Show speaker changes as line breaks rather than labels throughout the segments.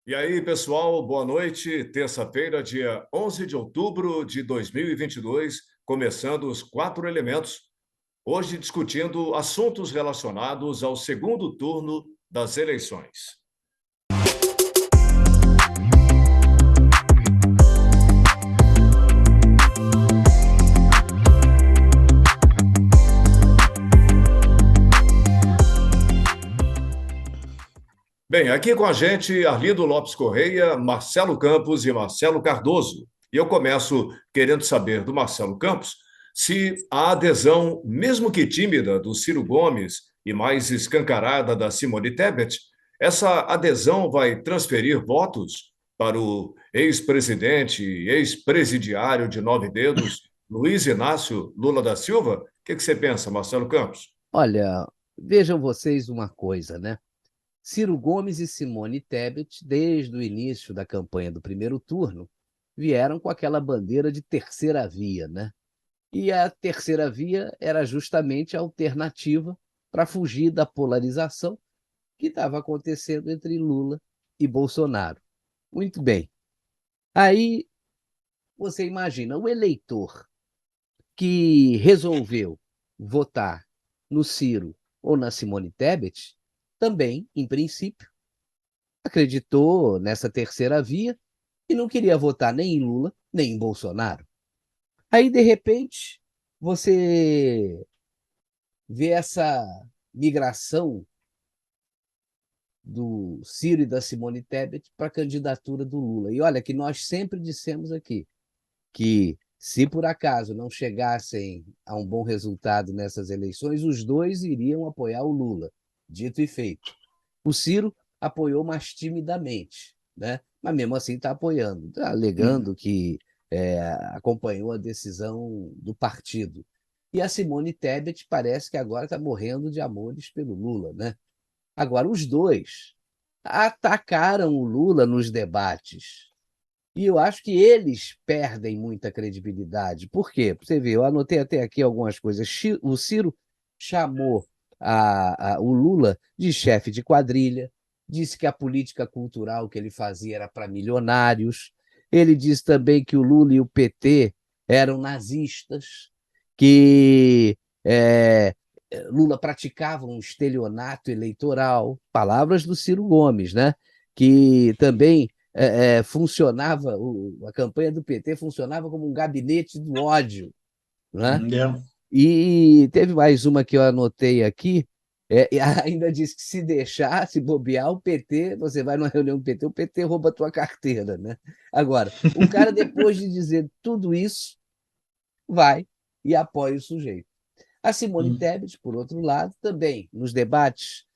E aí, pessoal, boa noite. Terça-feira, dia 11 de outubro de 2022, começando os Quatro Elementos. Hoje discutindo assuntos relacionados ao segundo turno das eleições. Bem, aqui com a gente, Arlindo Lopes Correia, Marcelo Campos e Marcelo Cardoso. E eu começo querendo saber do Marcelo Campos se a adesão, mesmo que tímida, do Ciro Gomes e mais escancarada da Simone Tebet, essa adesão vai transferir votos para o ex-presidente, ex-presidiário de Nove Dedos, Luiz Inácio Lula da Silva? O que você pensa, Marcelo Campos?
Olha, vejam vocês uma coisa, né? Ciro Gomes e Simone Tebet, desde o início da campanha do primeiro turno, vieram com aquela bandeira de terceira via, né? E a terceira via era justamente a alternativa para fugir da polarização que estava acontecendo entre Lula e Bolsonaro. Muito bem. Aí você imagina o eleitor que resolveu votar no Ciro ou na Simone Tebet, também, em princípio, acreditou nessa terceira via e não queria votar nem em Lula, nem em Bolsonaro. Aí, de repente, você vê essa migração do Ciro e da Simone Tebet para a candidatura do Lula. E olha que nós sempre dissemos aqui que, se por acaso não chegassem a um bom resultado nessas eleições, os dois iriam apoiar o Lula. Dito e feito. O Ciro apoiou mais timidamente, né? Mas mesmo assim está apoiando, tá alegando que acompanhou a decisão do partido. E a Simone Tebet parece que agora está morrendo de amores pelo Lula, né? Agora, os dois atacaram o Lula nos debates. E eu acho que eles perdem muita credibilidade. Por quê? Você vê, eu anotei até aqui algumas coisas. O Ciro chamou o Lula de chefe de quadrilha, disse que a política cultural que ele fazia era para milionários. Ele disse também que o Lula e o PT eram nazistas, que Lula praticava um estelionato eleitoral. Palavras do Ciro Gomes, né? Que também funcionava, a campanha do PT funcionava como um gabinete do ódio, né?
É.
E teve mais uma que eu anotei aqui, e ainda disse que se deixar, se bobear, o PT, você vai numa reunião do PT, o PT rouba a tua carteira, né? Agora, o cara, depois de dizer tudo isso, vai e apoia o sujeito. A Simone Tebet, por outro lado, também, nos debates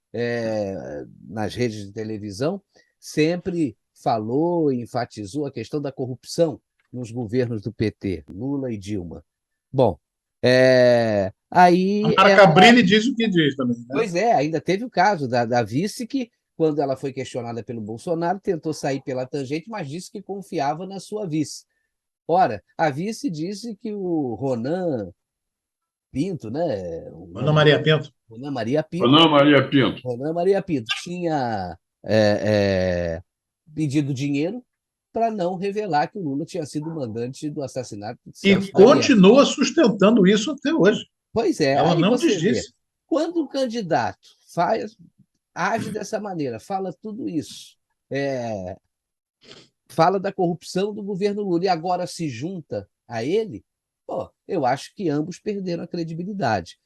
nas redes de televisão, sempre falou e enfatizou a questão da corrupção nos governos do PT, Lula e Dilma. Bom,
A
aí
Mara Cabrini diz o que diz também, né?
pois é, ainda teve o caso da vice que, quando ela foi questionada pelo Bolsonaro, tentou sair pela tangente, mas disse que confiava na sua vice. Ora, a vice disse que o Ronan Pinto, né? O
Ana
nome
Maria
dele,
Pinto.
Ronan Maria Pinto.
Ana Maria Pinto.
Ronan Maria Pinto tinha pedido dinheiro para não revelar que o Lula tinha sido o mandante do assassinato de
E
Celso Daniel.
continua sustentando isso até hoje.
Pois é,
Ela
aí
não
você vê,
desdisse.
quando o candidato age dessa maneira, fala tudo isso, é, fala da corrupção do governo Lula e agora se junta a ele, pô, eu acho que ambos perderam a credibilidade.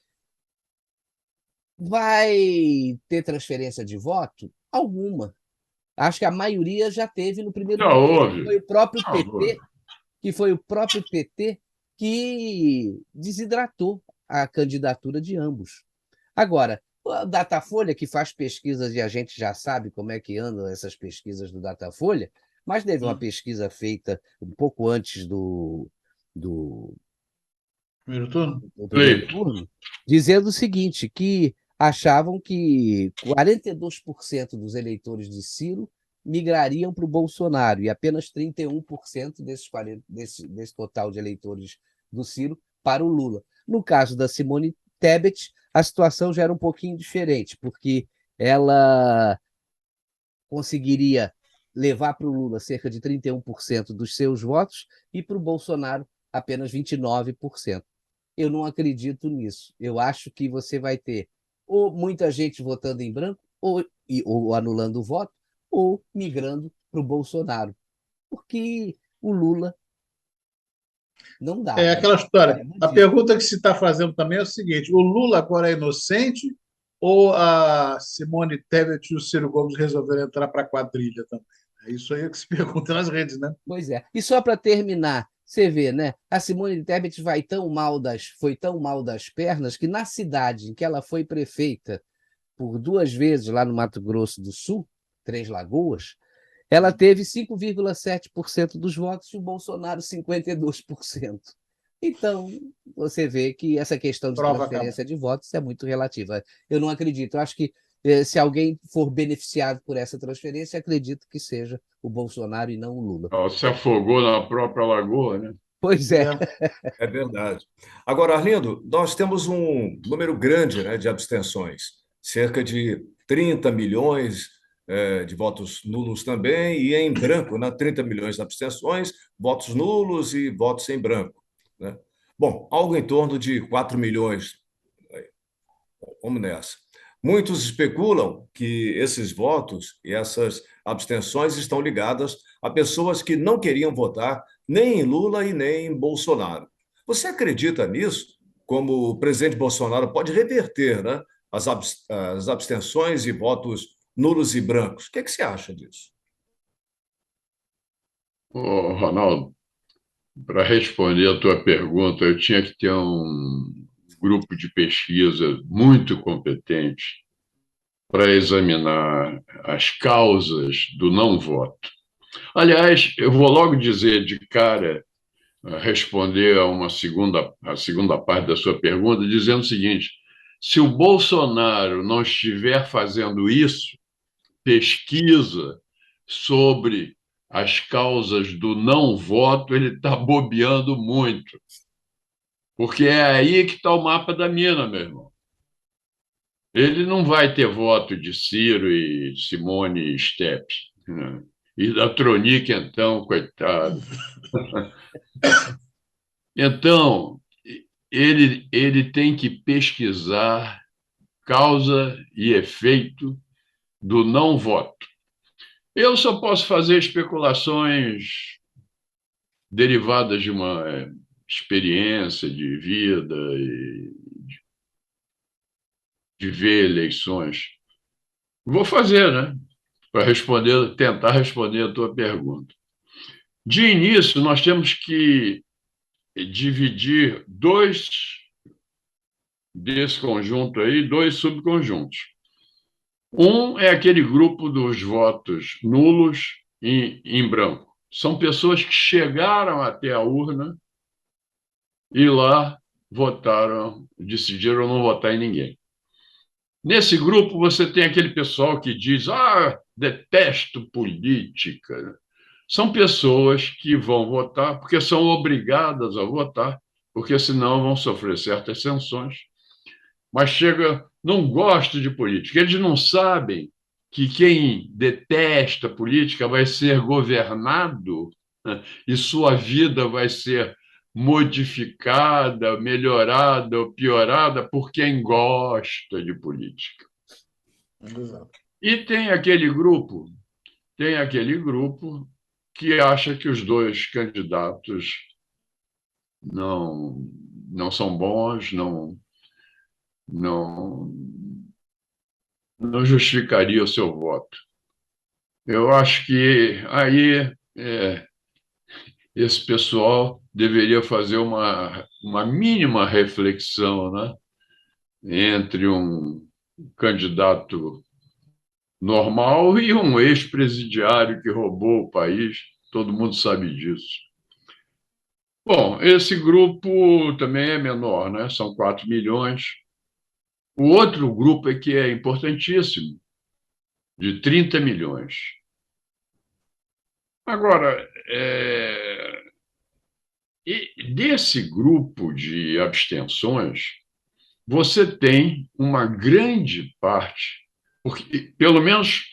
Vai ter transferência de voto? Alguma. Acho que a maioria já teve no primeiro
Já
turno.
houve.
Foi o próprio
Já houve.
PT, que foi o próprio PT que desidratou a candidatura de ambos. Agora, o Datafolha, que faz pesquisas e a gente já sabe como é que andam essas pesquisas do Datafolha, mas teve uma pesquisa feita um pouco antes do,
Primeiro turno?
do primeiro
Pleito.
turno, dizendo o seguinte, que achavam que 42% dos eleitores de Ciro migrariam para o Bolsonaro e apenas 31% desse total de eleitores do Ciro para o Lula. No caso da Simone Tebet, a situação já era um pouquinho diferente, porque ela conseguiria levar para o Lula cerca de 31% dos seus votos e para o Bolsonaro apenas 29%. Eu não acredito nisso. Eu acho que você vai ter ou muita gente votando em branco, ou anulando o voto, ou migrando para o Bolsonaro. Porque o Lula não dá,
É
né?
aquela história.
É
A
bandido.
pergunta que se está fazendo também é o seguinte: o Lula agora é inocente ou a Simone Tebet e o Ciro Gomes resolveram entrar para a quadrilha também? É isso aí que se pergunta nas redes, né?
Pois é. E só para terminar, você vê, né? A Simone Tebet foi tão mal das pernas que na cidade em que ela foi prefeita por 2 vezes lá no Mato Grosso do Sul, Três Lagoas, ela teve 5,7% dos votos e o Bolsonaro 52%. Então, você vê que essa questão de
Prova acabou.
transferência de votos é muito relativa. Eu não acredito. Eu acho que se alguém for beneficiado por essa transferência, acredito que seja o Bolsonaro e não o Lula.
Ó, se afogou na própria lagoa, né?
Pois é.
É.
É verdade. Agora, Arlindo, nós temos um número grande, né, de abstenções, cerca de 30 milhões de votos nulos também, e em branco, né, 30 milhões de abstenções, votos nulos e votos em branco, né? Bom, algo em torno de 4 milhões. Vamos nessa. Muitos especulam que esses votos e essas abstenções estão ligadas a pessoas que não queriam votar nem em Lula e nem em Bolsonaro. Você acredita nisso? Como o presidente Bolsonaro pode reverter, né, as abstenções e votos nulos e brancos? O que é que você acha disso?
Ô, Ronaldo, para responder a tua pergunta, eu tinha que ter um grupo de pesquisa muito competente para examinar as causas do não voto. Aliás, eu vou logo dizer de cara, responder a segunda parte da sua pergunta, dizendo o seguinte: se o Bolsonaro não estiver fazendo isso, pesquisa sobre as causas do não voto, ele está bobeando muito, porque é aí que está o mapa da mina, meu irmão. Ele não vai ter voto de Ciro e Simone Stepes, né? E da Tronic, então, coitado. Então, ele tem que pesquisar causa e efeito do não voto. Eu só posso fazer especulações derivadas de uma experiência de vida e de ver eleições. Vou fazer, né? Para responder, tentar responder a tua pergunta. De início, nós temos que dividir desse conjunto aí, dois subconjuntos. Um é aquele grupo dos votos nulos em branco. São pessoas que chegaram até a urna e lá votaram, decidiram não votar em ninguém. Nesse grupo, você tem aquele pessoal que diz: detesto política. São pessoas que vão votar porque são obrigadas a votar, porque senão vão sofrer certas sanções. Mas não gosta de política. Eles não sabem que quem detesta política vai ser governado, né, e sua vida vai ser modificada, melhorada ou piorada por quem gosta de política.
Exato.
E tem aquele grupo que acha que os dois candidatos não são bons, não, não justificaria o seu voto. Eu acho que aí esse pessoal deveria fazer uma mínima reflexão, né, entre um candidato normal e um ex-presidiário que roubou o país. Todo mundo sabe disso. Bom, esse grupo também é menor, né? São 4 milhões. O outro grupo é que é importantíssimo, de 30 milhões. Agora, e desse grupo de abstenções, você tem uma grande parte, porque pelo menos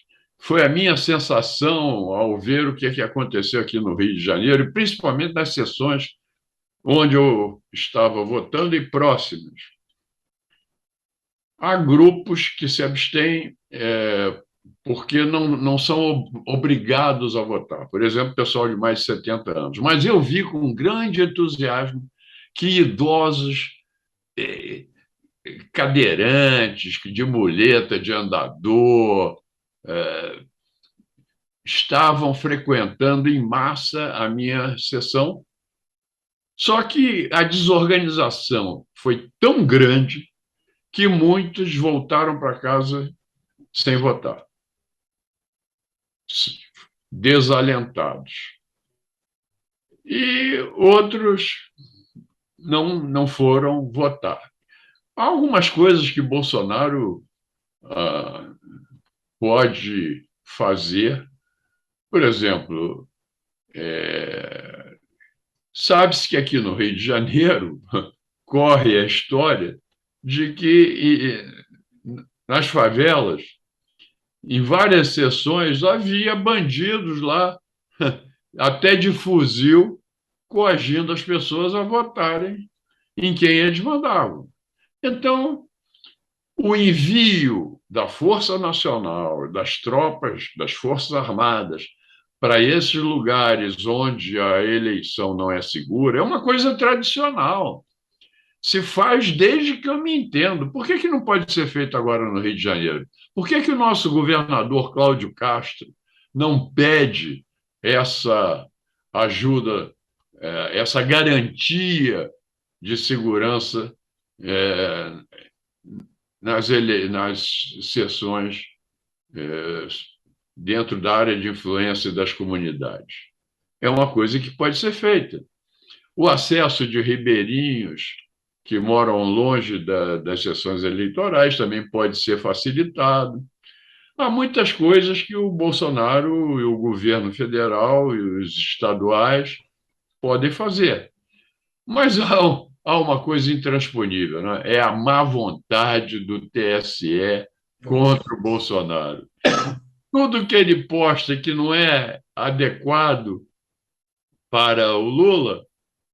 foi a minha sensação ao ver o que é que aconteceu aqui no Rio de Janeiro, e principalmente nas sessões onde eu estava votando e próximas. Há grupos que se abstêm porque não são obrigados a votar. Por exemplo, pessoal de mais de 70 anos. Mas eu vi com grande entusiasmo que idosos cadeirantes, de muleta, de andador, estavam frequentando em massa a minha sessão. Só que a desorganização foi tão grande que muitos voltaram para casa sem votar, desalentados. E outros não foram votar. Há algumas coisas que Bolsonaro pode fazer. Por exemplo, sabe-se que aqui no Rio de Janeiro corre a história de que nas favelas, em várias sessões, havia bandidos lá, até de fuzil, coagindo as pessoas a votarem em quem eles mandavam. Então, o envio da Força Nacional, das tropas, das Forças Armadas, para esses lugares onde a eleição não é segura, é uma coisa tradicional. Se faz desde que eu me entendo. Por que não pode ser feito agora no Rio de Janeiro? Por que o nosso governador Cláudio Castro não pede essa ajuda, essa garantia de segurança nas sessões dentro da área de influência das comunidades? É uma coisa que pode ser feita. O acesso de ribeirinhos que moram longe das sessões eleitorais também pode ser facilitado. Há muitas coisas que o Bolsonaro e o governo federal e os estaduais podem fazer. Mas há uma coisa intransponível, né? É a má vontade do TSE contra o Bolsonaro. Tudo que ele posta que não é adequado para o Lula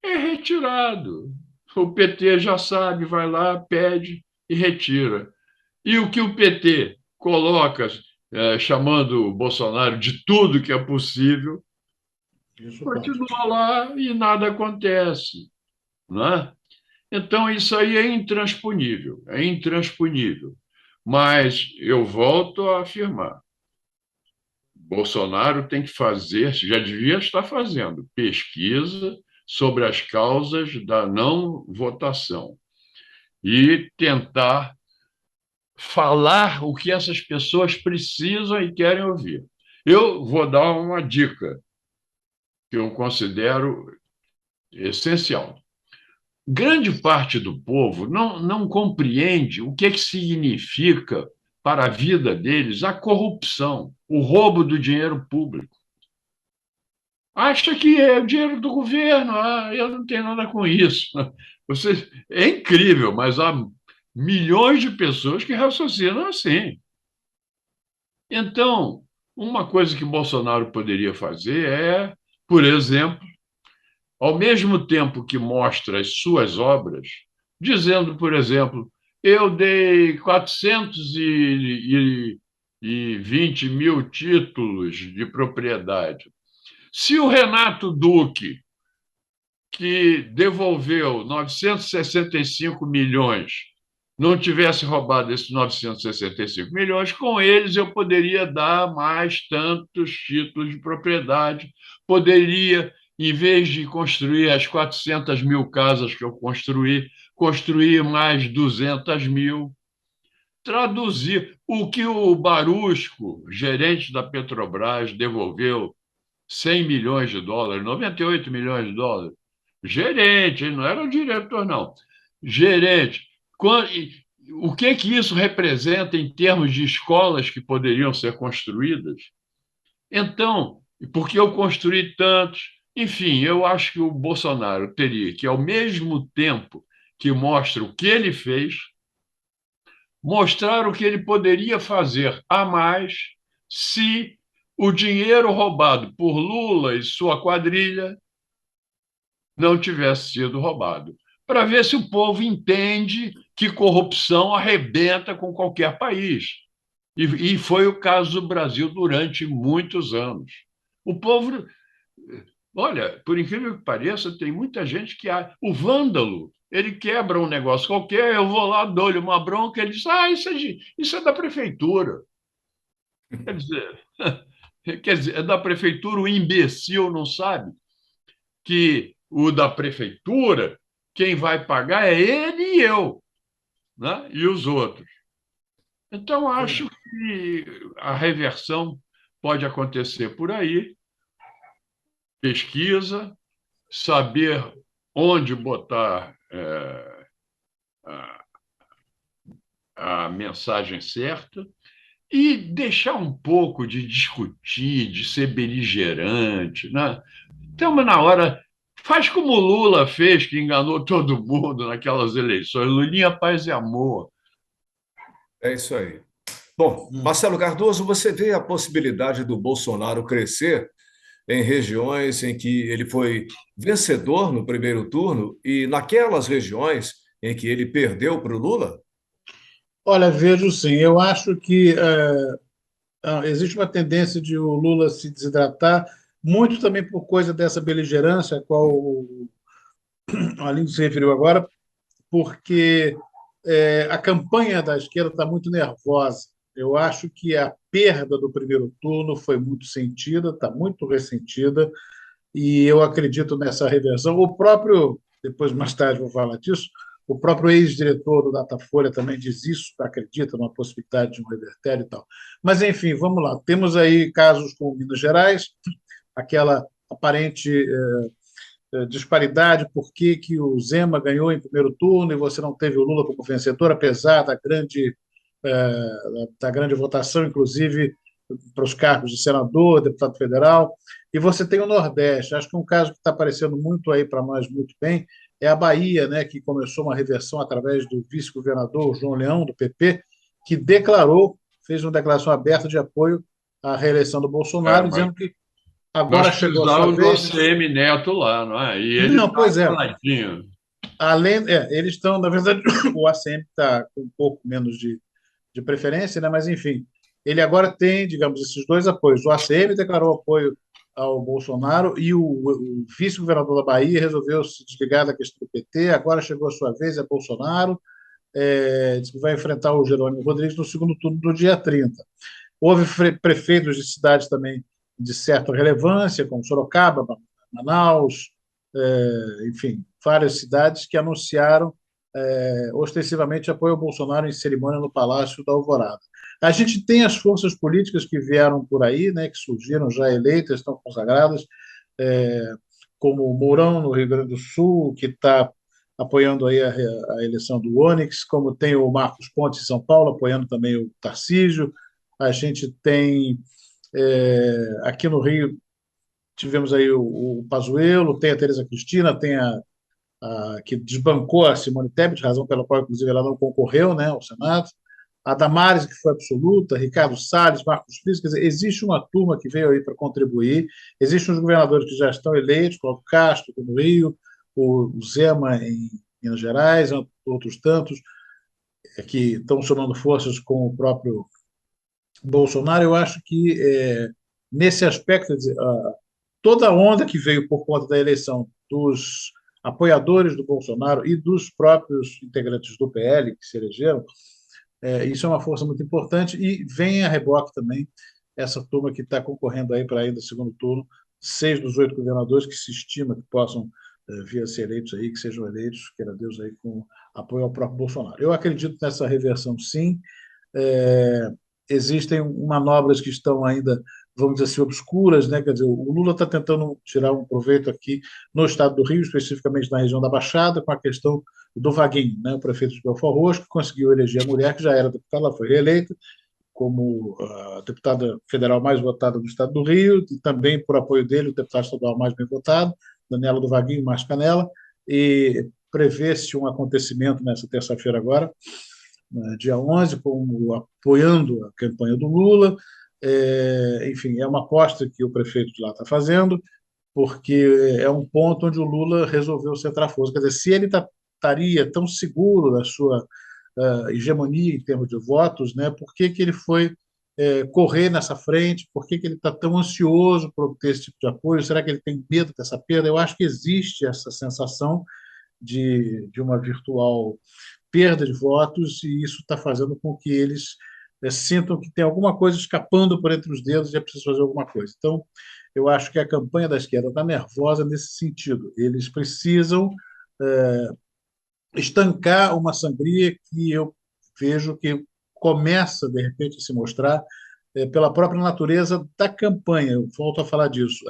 é retirado. O PT já sabe, vai lá, pede e retira. E o que o PT coloca, chamando o Bolsonaro de tudo que é possível, continua lá e nada acontece. Não é? Então, isso aí é intransponível, é intransponível. Mas eu volto a afirmar, Bolsonaro tem que fazer, já devia estar fazendo, pesquisa sobre as causas da não votação e tentar falar o que essas pessoas precisam e querem ouvir. Eu vou dar uma dica que eu considero essencial. Grande parte do povo não compreende o que significa para a vida deles a corrupção, o roubo do dinheiro público. Acha que é o dinheiro do governo, eu não tenho nada com isso. É incrível, mas há milhões de pessoas que raciocinam assim. Então, uma coisa que Bolsonaro poderia fazer é, por exemplo, ao mesmo tempo que mostra as suas obras, dizendo, por exemplo, eu dei 420 mil títulos de propriedade. Se o Renato Duque, que devolveu 965 milhões, não tivesse roubado esses 965 milhões, com eles eu poderia dar mais tantos títulos de propriedade, poderia, em vez de construir as 400 mil casas que eu construir mais 200 mil. Traduzir o que o Barusco, gerente da Petrobras, devolveu 100 milhões de dólares, 98 milhões de dólares. Gerente, ele não era o diretor, não. Gerente. O que isso representa em termos de escolas que poderiam ser construídas? Então, porque eu construí tantos? Enfim, eu acho que o Bolsonaro teria que, ao mesmo tempo que mostra o que ele fez, mostrar o que ele poderia fazer a mais se o dinheiro roubado por Lula e sua quadrilha não tivesse sido roubado, para ver se o povo entende que corrupção arrebenta com qualquer país. E foi o caso do Brasil durante muitos anos. O povo, olha, por incrível que pareça, tem muita gente que o vândalo, ele quebra um negócio qualquer, eu vou lá, dou-lhe uma bronca, ele diz, isso é da prefeitura. Quer dizer, é da prefeitura, o imbecil não sabe que o da prefeitura, quem vai pagar é ele e eu, né? E os outros. Então, acho que a reversão pode acontecer por aí, pesquisa, saber onde botar a, a mensagem certa e deixar um pouco de discutir, de ser beligerante, né? Estamos na hora. Faz como o Lula fez, que enganou todo mundo naquelas eleições. Lulinha, paz e amor.
É isso aí. Bom, Marcelo Cardoso, você vê a possibilidade do Bolsonaro crescer em regiões em que ele foi vencedor no primeiro turno e naquelas regiões em que ele perdeu para o Lula?
Olha, vejo sim. Eu acho que existe uma tendência de o Lula se desidratar, muito também por coisa dessa beligerância a qual o Alinho se referiu agora, porque a campanha da esquerda está muito nervosa. Eu acho que a perda do primeiro turno foi muito sentida, está muito ressentida, e eu acredito nessa reversão. O próprio, depois mais tarde vou falar disso, o próprio ex-diretor do Datafolha também diz isso, acredita na possibilidade de um revertério e tal. Mas, enfim, vamos lá. Temos aí casos como Minas Gerais, aquela aparente disparidade, por que que o Zema ganhou em primeiro turno e você não teve o Lula como vencedor, apesar da grande votação, inclusive para os cargos de senador, deputado federal. E você tem o Nordeste. Acho que um caso que está aparecendo muito aí para nós, muito bem, é a Bahia, né, que começou uma reversão através do vice-governador João Leão, do PP, que fez uma declaração aberta de apoio à reeleição do Bolsonaro,
Mas
dizendo que agora
nós
chegou a sua
precisávamos do
vez.
ACM Neto lá, não é? E ele
Não,
está
pois é.
caladinho.
Eles estão, na verdade, o ACM está com um pouco menos de preferência, né? Mas, enfim, ele agora tem, digamos, esses dois apoios. O ACM declarou apoio ao Bolsonaro e o vice-governador da Bahia resolveu se desligar da questão do PT. Agora chegou a sua vez, é Bolsonaro. Diz que vai enfrentar o Jerônimo Rodrigues no segundo turno do dia 30. Houve prefeitos de cidades também de certa relevância, como Sorocaba, Manaus, enfim, várias cidades que anunciaram ostensivamente apoio ao Bolsonaro em cerimônia no Palácio da Alvorada. A gente tem as forças políticas que vieram por aí, né, que surgiram já eleitas, estão consagradas, como o Mourão, no Rio Grande do Sul, que está apoiando aí a eleição do Onyx, como tem o Marcos Pontes em São Paulo, apoiando também o Tarcísio. A gente tem, aqui no Rio, tivemos aí o Pazuello, tem a Tereza Cristina, tem que desbancou a Simone Tebet, razão pela qual, inclusive, ela não concorreu, né, ao Senado. A Damares, que foi absoluta, Ricardo Salles, Marcos Frias, quer dizer, existe uma turma que veio aí para contribuir, existem os governadores que já estão eleitos, Cláudio Castro, no Rio, o Zema em Minas Gerais, outros tantos, que estão somando forças com o próprio Bolsonaro. Eu acho que, nesse aspecto, quer dizer, toda a onda que veio por conta da eleição dos apoiadores do Bolsonaro e dos próprios integrantes do PL que se elegeram, isso é uma força muito importante e vem a reboque também essa turma que está concorrendo aí para ainda segundo turno, 6 dos 8 governadores que se estima que possam vir a ser eleitos aí, que sejam eleitos, queira Deus aí, com apoio ao próprio Bolsonaro. Eu acredito nessa reversão, sim. Existem manobras que estão ainda, vamos dizer assim, obscuras, né? Quer dizer, o Lula está tentando tirar um proveito aqui no estado do Rio, especificamente na região da Baixada, com a questão do Vaguinho, né? O prefeito de Belfort Roxo, que conseguiu eleger a mulher que já era deputada, ela foi reeleita como a deputada federal mais votada do estado do Rio, e também por apoio dele, o deputado estadual mais bem votado, Daniela do Vaguinho, mais Canela, e prevê-se um acontecimento nessa terça-feira agora, dia 11, como apoiando a campanha do Lula. Enfim, é uma aposta que o prefeito de lá está fazendo, porque é um ponto onde o Lula resolveu ser trafoso. Quer dizer, se ele estaria tão seguro da sua hegemonia em termos de votos, né, por que que ele foi correr nessa frente? Por que que ele está tão ansioso por obter esse tipo de apoio? Será que ele tem medo dessa perda? Eu acho que existe essa sensação de uma virtual perda de votos, e isso está fazendo com que eles sintam que tem alguma coisa escapando por entre os dedos e é preciso fazer alguma coisa. Então, eu acho que a campanha da esquerda está nervosa nesse sentido. Eles precisam estancar uma sangria que eu vejo que começa, de repente, a se mostrar pela própria natureza da campanha. Eu volto a falar disso.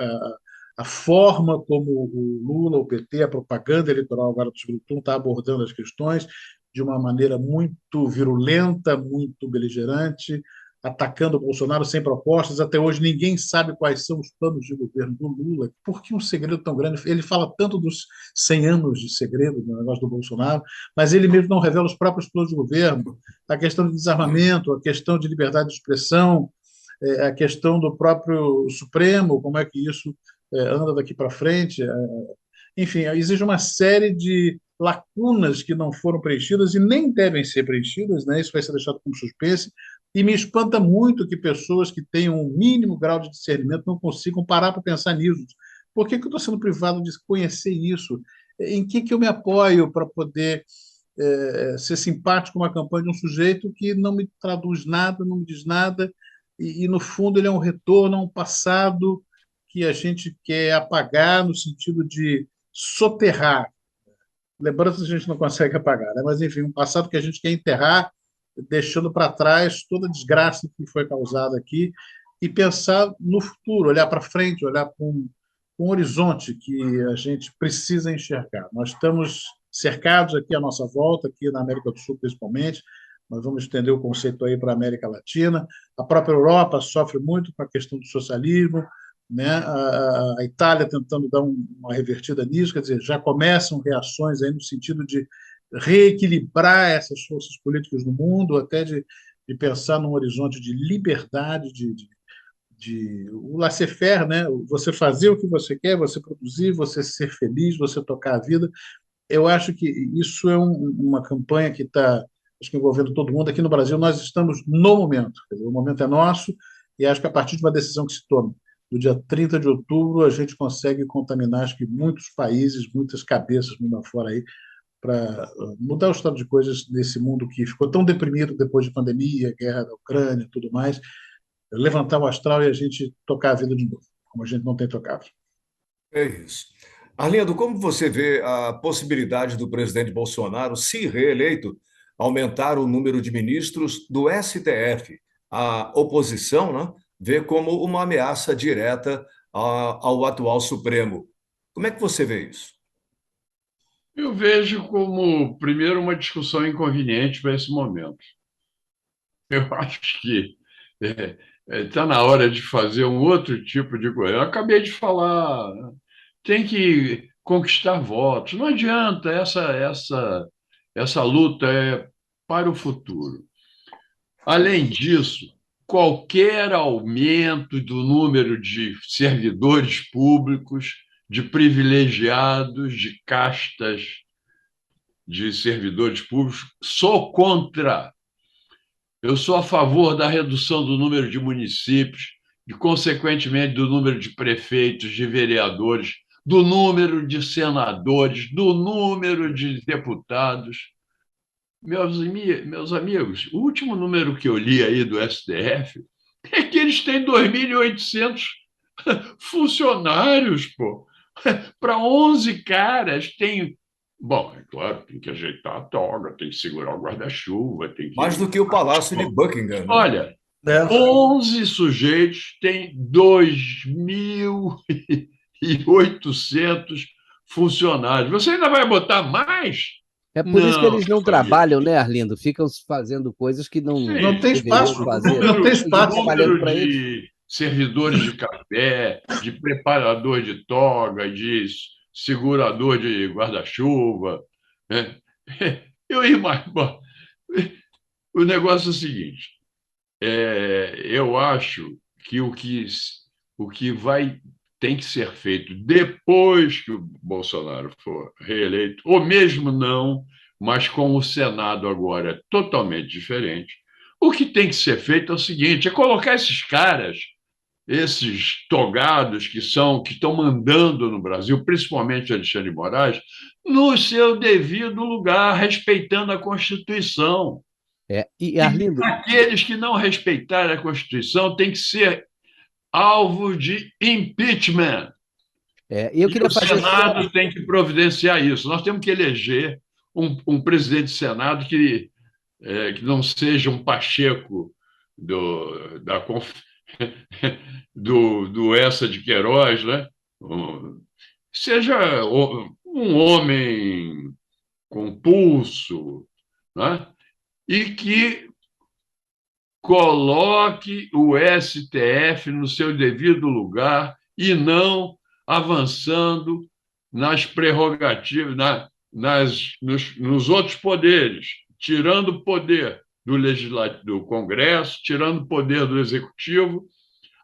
A forma como o Lula, o PT, a propaganda eleitoral agora do segundo turno está abordando as questões de uma maneira muito virulenta, muito beligerante, atacando o Bolsonaro sem propostas. Até hoje ninguém sabe quais são os planos de governo do Lula. Por que um segredo tão grande? Ele fala tanto dos 100 anos de segredo no negócio do Bolsonaro, mas ele mesmo não revela os próprios planos de governo, a questão de desarmamento, a questão de liberdade de expressão, a questão do próprio Supremo, como é que isso anda daqui para frente. Enfim, existe uma série de lacunas que não foram preenchidas e nem devem ser preenchidas, né? Isso vai ser deixado como suspense, e me espanta muito que pessoas que tenham um mínimo grau de discernimento não consigam parar para pensar nisso. Por que que eu estou sendo privado de conhecer isso? Em que eu me apoio para poder ser simpático com uma campanha de um sujeito que não me traduz nada, não me diz nada, no fundo ele é um retorno a um passado que a gente quer apagar no sentido de soterrar. Lembranças a gente não consegue apagar, né? Mas enfim, um passado que a gente quer enterrar, deixando para trás toda a desgraça que foi causada aqui e pensar no futuro, olhar para frente, olhar para um horizonte que a gente precisa enxergar. Nós estamos cercados aqui à nossa volta, aqui na América do Sul principalmente, nós vamos estender o conceito aí para a América Latina. A própria Europa sofre muito com a questão do socialismo, né? A Itália tentando dar uma revertida nisso, quer dizer, já começam reações aí no sentido de reequilibrar essas forças políticas no mundo, até de pensar num horizonte de liberdade, de o laissez-faire, né? Você fazer o que você quer, você produzir, você ser feliz, você tocar a vida. Eu acho que isso é uma campanha que está, acho que envolvendo todo mundo. Aqui no Brasil, nós estamos no momento, quer dizer, o momento é nosso, e acho que a partir de uma decisão que se tome no dia 30 de outubro, a gente consegue contaminar, acho que muitos países, muitas cabeças mundo afora aí, para mudar o estado de coisas nesse mundo que ficou tão deprimido depois de pandemia, guerra da Ucrânia e tudo mais, levantar o astral e a gente tocar a vida de novo, como a gente não tem tocado.
É isso. Arlindo, como você vê a possibilidade do presidente Bolsonaro, se reeleito, aumentar o número de ministros do STF? A oposição, né, vê como uma ameaça direta ao atual Supremo. Como é que você vê isso?
Eu vejo como, primeiro, uma discussão inconveniente para esse momento. Eu acho que está na hora de fazer um outro tipo de coisa. Eu acabei de falar, né? Tem que conquistar votos. Não adianta, essa luta é para o futuro. Além disso, qualquer aumento do número de servidores públicos, de privilegiados, de castas de servidores públicos, sou contra. Eu sou a favor da redução do número de municípios e, consequentemente, do número de prefeitos, de vereadores, do número de senadores, do número de deputados. Meus amigos, o último número que eu li aí do STF é que eles têm 2.800 funcionários, pô. Para 11 caras, tem. Bom, é claro, tem que ajeitar a toga, tem que segurar o guarda-chuva, tem
Mais
que.
do que o Palácio de Buckingham, né?
Olha, 11 sujeitos têm 2.800 funcionários. Você ainda vai botar mais?
É por isso que
Não,
eles não
meus amigos.
trabalham, né, Arlindo? Ficam fazendo coisas que não
Sim,
Não tem
deveriam
espaço,
fazer.
não tem
Tem gente
espaço.
trabalhando
número
para eles.
de servidores de café, de preparador de toga, de segurador de guarda-chuva, né? Eu imagino. O negócio é o seguinte: eu acho que tem que ser feito depois que o Bolsonaro for reeleito, ou mesmo não, mas com o Senado agora totalmente diferente, o que tem que ser feito é o seguinte: é colocar esses caras, esses togados que estão mandando no Brasil, principalmente Alexandre de Moraes, no seu devido lugar, respeitando a Constituição.
E
E
Arlindo,
aqueles que não respeitarem a Constituição têm que ser alvo de impeachment.
eu
E
queria
o
fazer
Senado tem que providenciar isso. Nós temos que eleger um presidente de Senado que não seja um Pacheco do, da, do Essa de Queiroz, né? Seja um homem com pulso, né? E que coloque o STF no seu devido lugar e não avançando nas prerrogativas, nos outros poderes, tirando o poder do Congresso, tirando o poder do Executivo,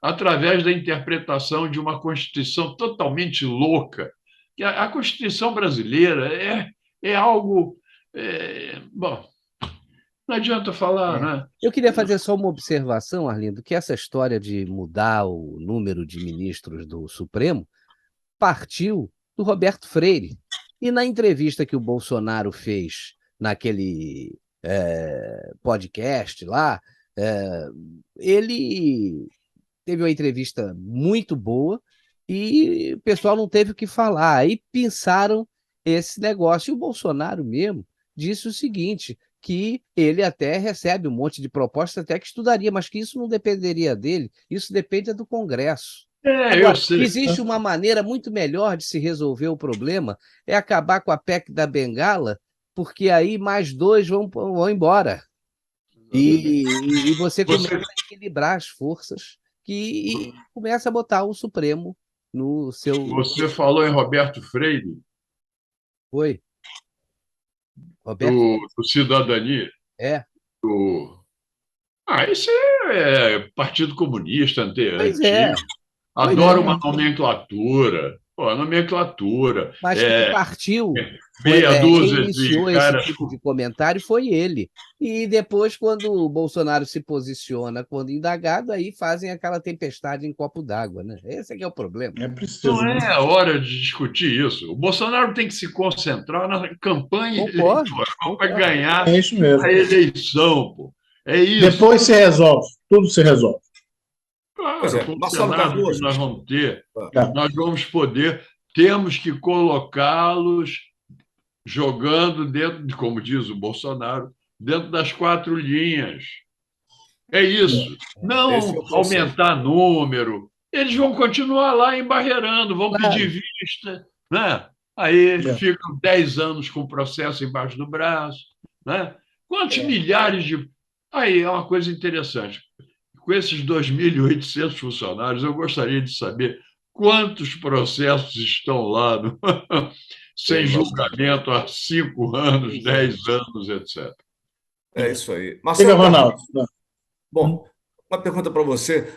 através da interpretação de uma Constituição totalmente louca. A Constituição brasileira é algo. Bom, não adianta falar, né?
Eu queria fazer só uma observação, Arlindo, que essa história de mudar o número de ministros do Supremo partiu do Roberto Freire. E na entrevista que o Bolsonaro fez naquele podcast lá, ele teve uma entrevista muito boa e o pessoal não teve o que falar. Aí pensaram esse negócio. E o Bolsonaro mesmo disse o seguinte, que ele até recebe um monte de propostas, até que estudaria, mas que isso não dependeria dele, isso depende do Congresso.
Eu
Agora,
sei.
existe uma maneira muito melhor de se resolver o problema, é acabar com a PEC da Bengala, porque aí mais dois vão embora. E você começa a equilibrar as forças e começa a botar o Supremo no seu...
Você falou em Roberto Freire,
Oi, Roberto?
do Cidadania.
É,
Isso é Partido Comunista
pois é.
antigo. Adoro uma nomenclatura. Pô, nomenclatura.
Mas quem partiu,
Meia
quem
dúzia
iniciou
de
esse
caras.
tipo de comentário foi ele. E depois, quando o Bolsonaro se posiciona quando indagado, aí fazem aquela tempestade em copo d'água, né? Esse é que é o problema.
É preciso,
Não
né?
é a hora de discutir isso. O Bolsonaro tem que se concentrar na campanha eleitoral para ganhar
É isso mesmo.
a eleição. Pô. É isso.
Depois se resolve, tudo se resolve.
Pois
Claro,
é,
com o
Marcelo
Senado que
Cardoso.
nós vamos ter,
Tá.
nós vamos poder, temos que colocá-los jogando dentro, como diz o Bolsonaro, dentro das quatro linhas. É isso.
Esse é
Não
o conceito.
aumentar número. Eles vão continuar lá embarreirando, vão
Claro.
pedir vista, né? Aí
É.
ficam 10 anos com o processo embaixo do braço, né? Quantos milhares de... Aí é uma coisa interessante. Com esses 2.800 funcionários, eu gostaria de saber quantos processos estão lá sem julgamento há 5 anos, 10 anos, etc.
É isso aí.
Diga,
Marcelo
Ronaldo.
Bom, uma pergunta para você.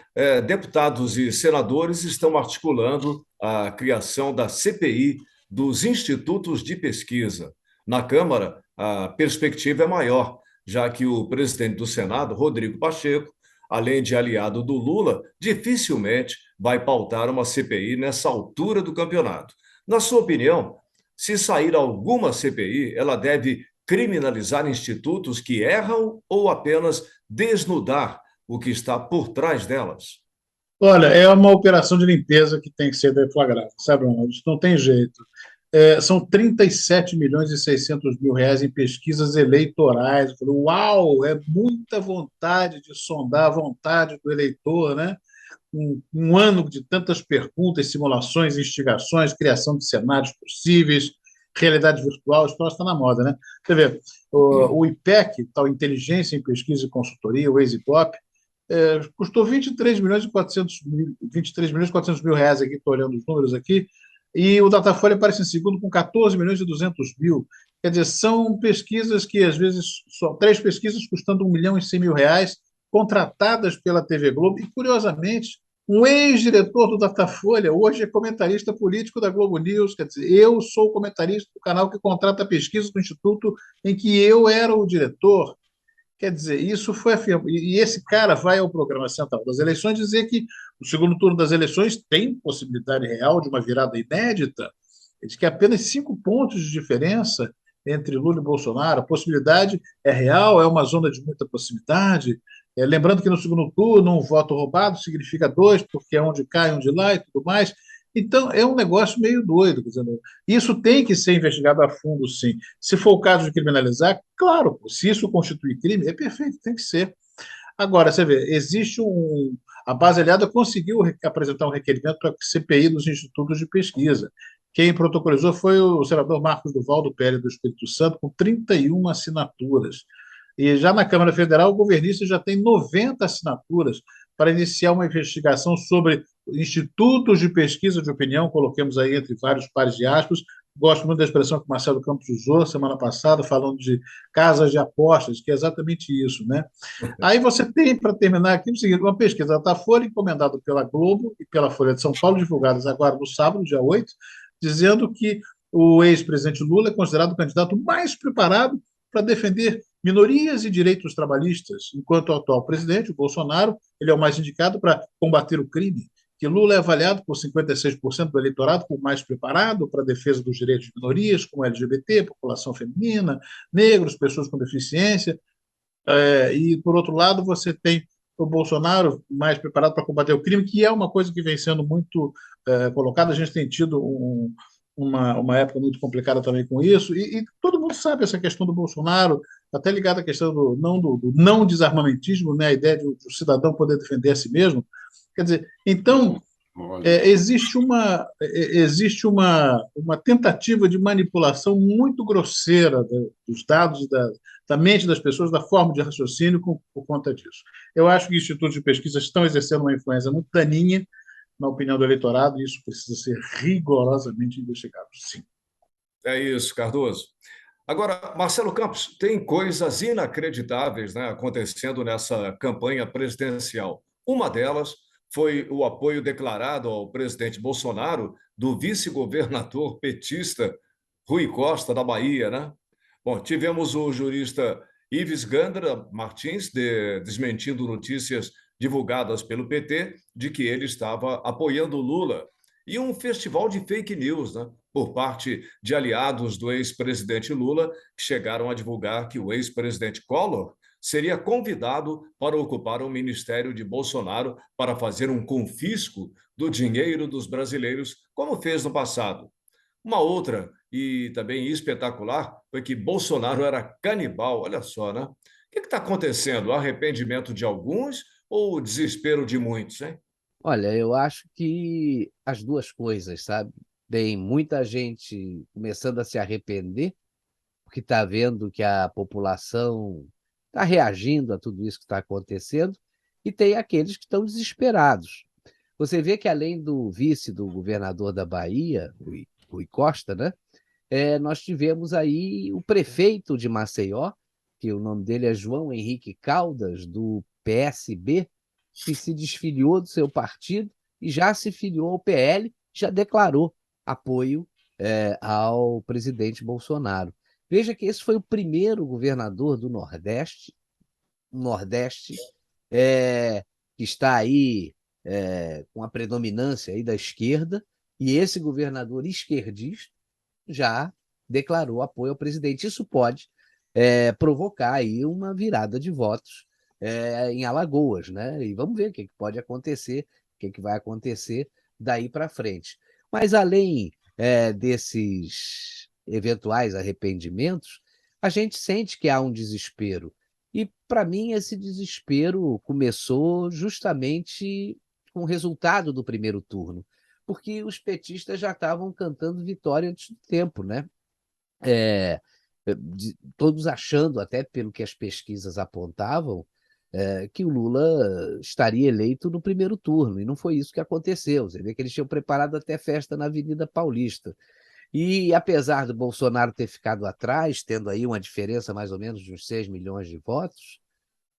Deputados e senadores estão articulando a criação da CPI dos institutos de pesquisa. Na Câmara, a perspectiva é maior, já que o presidente do Senado, Rodrigo Pacheco, além de aliado do Lula, dificilmente vai pautar uma CPI nessa altura do campeonato. Na sua opinião, se sair alguma CPI, ela deve criminalizar institutos que erram ou apenas desnudar o que está por trás delas?
Olha, é uma operação de limpeza que tem que ser deflagrada, sabe, Ronaldo? Isso não tem jeito. São 37 milhões e 600 mil reais em pesquisas eleitorais. Eu falei, uau, é muita vontade de sondar a vontade do eleitor, né? Um ano de tantas perguntas, simulações, instigações, criação de cenários possíveis, realidade virtual, isso está na moda, né? Você vê, o IPEC, tal Inteligência em Pesquisa e Consultoria, o EasyPop, custou 23 milhões e 400 mil reais aqui, estou olhando os números aqui, e o Datafolha aparece em segundo com 14 milhões e 200 mil. Quer dizer, são pesquisas que, às vezes, só 3 pesquisas custando 1 milhão e 100 mil reais, contratadas pela TV Globo, e, curiosamente, um ex-diretor do Datafolha, hoje é comentarista político da Globo News. Quer dizer, eu sou comentarista do canal que contrata a pesquisa do Instituto em que eu era o diretor. Quer dizer, isso foi afirmado. E esse cara vai ao programa central das eleições dizer que o segundo turno das eleições tem possibilidade real de uma virada inédita. Ele diz que apenas 5 pontos de diferença entre Lula e Bolsonaro. A possibilidade é real, é uma zona de muita proximidade. Lembrando que no segundo turno, um voto roubado significa 2, porque é onde cai, onde lá e tudo mais. Então, é um negócio meio doido. Quer dizer, isso tem que ser investigado a fundo, sim. Se for o caso de criminalizar, claro, se isso constitui crime, é perfeito, tem que ser. Agora, você vê, existe um. A base aliada conseguiu apresentar um requerimento para a CPI dos institutos de pesquisa. Quem protocolizou foi o senador Marcos Duval, do PL do Espírito Santo, com 31 assinaturas. E já na Câmara Federal, o governista já tem 90 assinaturas para iniciar uma investigação sobre institutos de pesquisa de opinião, coloquemos aí entre vários pares de aspas. Gosto muito da expressão que o Marcelo Campos usou semana passada, falando de casas de apostas, que é exatamente isso, né? Aí você tem, para terminar aqui, o seguinte: uma pesquisa da Datafolha, encomendada pela Globo e pela Folha de São Paulo, divulgadas agora no sábado, dia 8, dizendo que o ex-presidente Lula é considerado o candidato mais preparado para defender minorias e direitos trabalhistas, enquanto o atual presidente, o Bolsonaro, ele é o mais indicado para combater o crime, que Lula é avaliado por 56% do eleitorado como mais preparado para a defesa dos direitos de minorias, como LGBT, população feminina, negros, pessoas com deficiência. E, por outro lado, você tem o Bolsonaro mais preparado para combater o crime, que é uma coisa que vem sendo muito colocada. A gente tem tido uma época muito complicada também com isso, e todo mundo sabe essa questão do Bolsonaro, até ligada à questão do não desarmamentismo, né, a ideia de o cidadão poder defender a si mesmo. Quer dizer, então, existe uma tentativa de manipulação muito grosseira dos dados, da mente das pessoas, da forma de raciocínio por conta disso. Eu acho que institutos de pesquisa estão exercendo uma influência muito daninha na opinião do eleitorado, e isso precisa ser rigorosamente investigado, sim.
É isso, Cardoso. Agora, Marcelo Campos, tem coisas inacreditáveis, né, acontecendo nessa campanha presidencial. Uma delas foi o apoio declarado ao presidente Bolsonaro do vice-governador petista Rui Costa, da Bahia, né? Bom, tivemos o jurista Ives Gandra Martins desmentindo notícias divulgadas pelo PT de que ele estava apoiando Lula. E um festival de fake news, né, por parte de aliados do ex-presidente Lula, que chegaram a divulgar que o ex-presidente Collor seria convidado para ocupar o ministério de Bolsonaro para fazer um confisco do dinheiro dos brasileiros, como fez no passado. Uma outra, e também espetacular, foi que Bolsonaro era canibal. Olha só, né? O que está acontecendo? O arrependimento de alguns ou o desespero de muitos, hein?
Olha, eu acho que as duas coisas, sabe? Tem muita gente começando a se arrepender, porque está vendo que a população está reagindo a tudo isso que está acontecendo, e tem aqueles que estão desesperados. Você vê que, além do vice do governador da Bahia, Rui Costa, né? Nós tivemos aí o prefeito de Maceió, que o nome dele é João Henrique Caldas, do PSB, que se desfiliou do seu partido e já se filiou ao PL, já declarou apoio ao presidente Bolsonaro. Veja que esse foi o primeiro governador do Nordeste, que está aí com a predominância aí da esquerda, e esse governador esquerdista já declarou apoio ao presidente. Isso pode provocar aí uma virada de votos em Alagoas, né? E vamos ver o que pode acontecer, o que vai acontecer daí para frente. Mas, além desses eventuais arrependimentos, a gente sente que há um desespero. E, para mim, esse desespero começou justamente com o resultado do primeiro turno, porque os petistas já estavam cantando vitória antes do tempo, né? Todos achando, até pelo que as pesquisas apontavam, que o Lula estaria eleito no primeiro turno, e não foi isso que aconteceu. Você vê que eles tinham preparado até festa na Avenida Paulista. E, apesar do Bolsonaro ter ficado atrás, tendo aí uma diferença mais ou menos de uns 6 milhões de votos,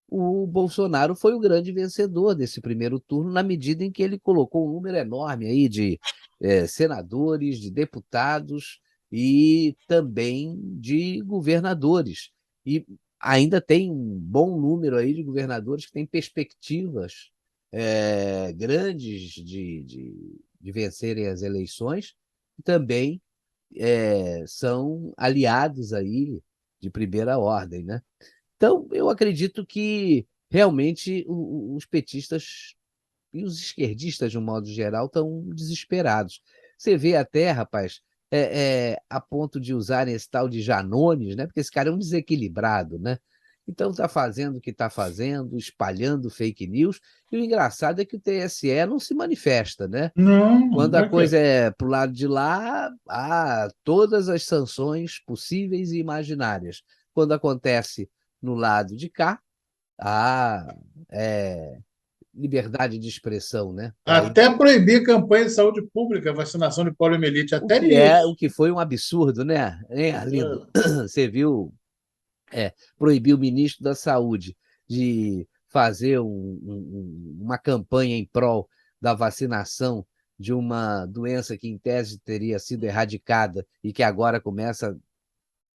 o Bolsonaro foi o grande vencedor desse primeiro turno, na medida em que ele colocou um número enorme aí de senadores, de deputados e também de governadores. E ainda tem um bom número aí de governadores que têm perspectivas grandes de vencerem as eleições, e também são aliados aí de primeira ordem, né? Então, eu acredito que realmente os petistas e os esquerdistas, de um modo geral, estão desesperados. Você vê até, rapaz, a ponto de usarem esse tal de Janones, né? Porque esse cara é um desequilibrado, né? Então está fazendo o que está fazendo, espalhando fake news, e o engraçado é que o TSE não se manifesta, né?
Não,
Quando a
não é que
coisa é para o lado de lá, há todas as sanções possíveis e imaginárias. Quando acontece no lado de cá, há liberdade de expressão, né?
até proibir campanha de saúde pública, vacinação de poliomielite, até
O
nisso.
que foi um absurdo, né? Hein, Arlindo? Você viu proibir o ministro da Saúde de fazer uma campanha em prol da vacinação de uma doença que, em tese, teria sido erradicada e que agora começa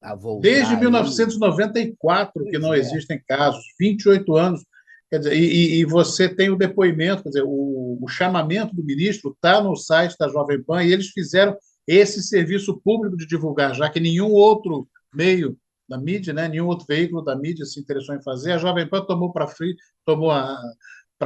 a
Desde
voltar aí.
1994 que
Pois
não
é.
existem casos, 28 anos. Quer dizer, e você tem o depoimento, quer dizer, o chamamento do ministro está no site da Jovem Pan e eles fizeram esse serviço público de divulgar, já que nenhum outro meio da mídia, né, nenhum outro veículo da mídia se interessou em fazer, a Jovem Pan tomou para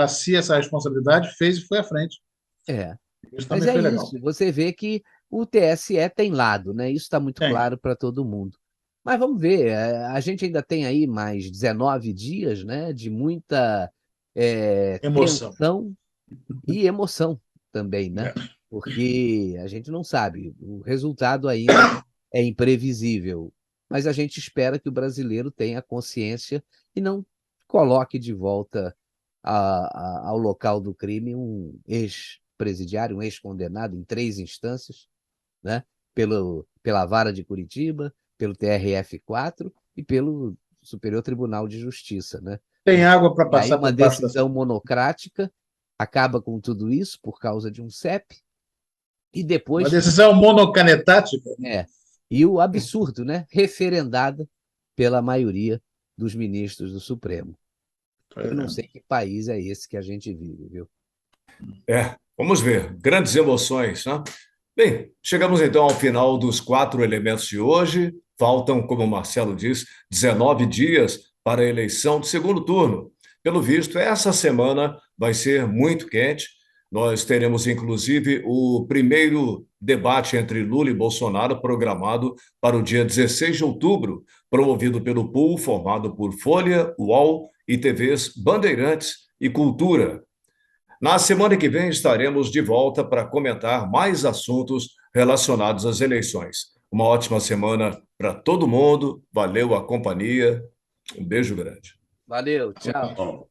si essa responsabilidade, fez e foi à frente.
É.
Isso
Mas
também
é
foi legal.
isso. Você vê que o TSE tem lado, né? Isso está muito
Tem.
claro para todo mundo. Mas vamos ver, a gente ainda tem aí mais 19 dias, né, de muita
Emoção.
tensão e emoção também, né?
É.
Porque a gente não sabe, o resultado ainda é imprevisível, mas a gente espera que o brasileiro tenha consciência e não coloque de volta ao local do crime um ex-presidiário, um ex-condenado em 3 instâncias, né? Pela Vara de Curitiba, pelo TRF4 e pelo Superior Tribunal de Justiça, né?
Tem água para
E aí
passar
uma
por baixo da.
decisão monocrática acaba com tudo isso por causa de um CEP, e
Uma
depois
decisão monocanetática.
é, e o absurdo, né? Referendada pela maioria dos ministros do Supremo. Eu não sei que país é esse que a gente vive, viu?
Vamos ver. Grandes emoções, né? Bem, chegamos então ao final dos 4 elementos de hoje. Faltam, como o Marcelo diz, 19 dias para a eleição do segundo turno. Pelo visto, essa semana vai ser muito quente. Nós teremos, inclusive, o primeiro debate entre Lula e Bolsonaro programado para o dia 16 de outubro, promovido pelo pool formado por Folha, UOL e TVs Bandeirantes e Cultura. Na semana que vem estaremos de volta para comentar mais assuntos relacionados às eleições. Uma ótima semana para todo mundo. Valeu a companhia. Um beijo grande.
Valeu, tchau.